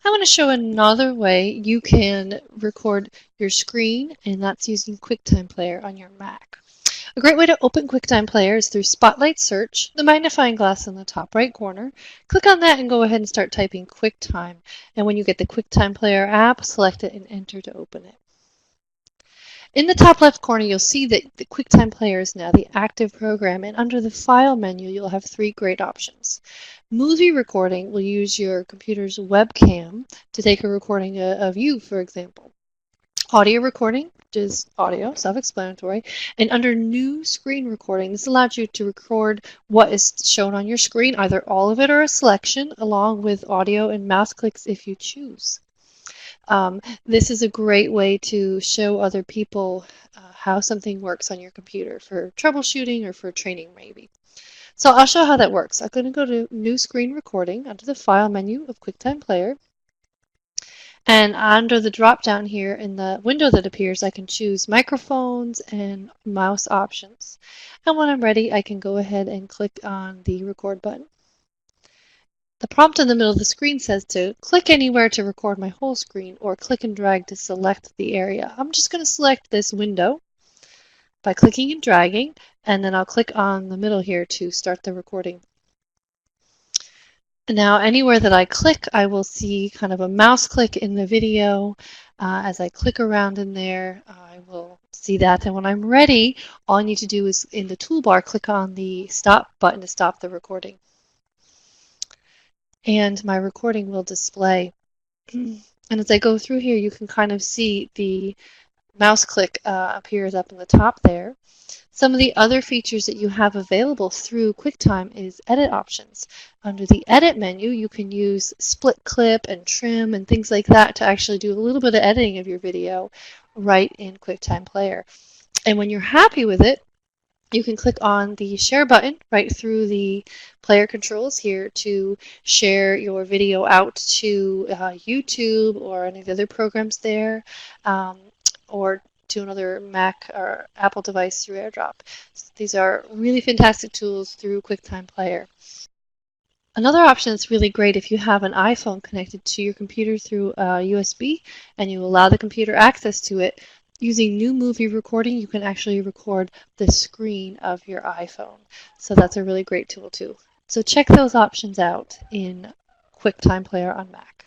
I want to show another way you can record your screen, and that's using QuickTime Player on your Mac. A great way to open QuickTime Player is through Spotlight Search, the magnifying glass in the top right corner. Click on that and go ahead and start typing QuickTime. And when you get the QuickTime Player app, select it and enter to open it. In the top left corner, you'll see that the QuickTime Player is now the active program, and under the File menu, you'll have three great options. Movie recording will use your computer's webcam to take a recording of you, for example. Audio recording, which is audio, self-explanatory, and under New Screen Recording, this allows you to record what is shown on your screen, either all of it or a selection, along with audio and mouse clicks if you choose. This is a great way to show other people how something works on your computer for troubleshooting or for training maybe. So I'll show how that works. I'm going to go to New Screen Recording under the File menu of QuickTime Player. And under the drop-down here in the window that appears, I can choose microphones and mouse options. And when I'm ready, I can go ahead and click on the record button. The prompt in the middle of the screen says to click anywhere to record my whole screen or click and drag to select the area. I'm just going to select this window by clicking and dragging, and then I'll click on the middle here to start the recording. Now anywhere that I click, I will see kind of a mouse click in the video. As I click around in there, I will see that. And when I'm ready, all I need to do is in the toolbar, click on the stop button to stop the recording. And my recording will display. And as I go through here, you can kind of see the mouse click appears up in the top there. Some of the other features that you have available through QuickTime is edit options. Under the edit menu, you can use split clip and trim and things like that to actually do a little bit of editing of your video right in QuickTime Player. And when you're happy with it, you can click on the share button right through the player controls here to share your video out to YouTube or any of the other programs there, or to another Mac or Apple device through AirDrop. These are really fantastic tools through QuickTime Player. Another option that's really great if you have an iPhone connected to your computer through USB and you allow the computer access to it. Using New Movie Recording, you can actually record the screen of your iPhone. So that's a really great tool too. So check those options out in QuickTime Player on Mac.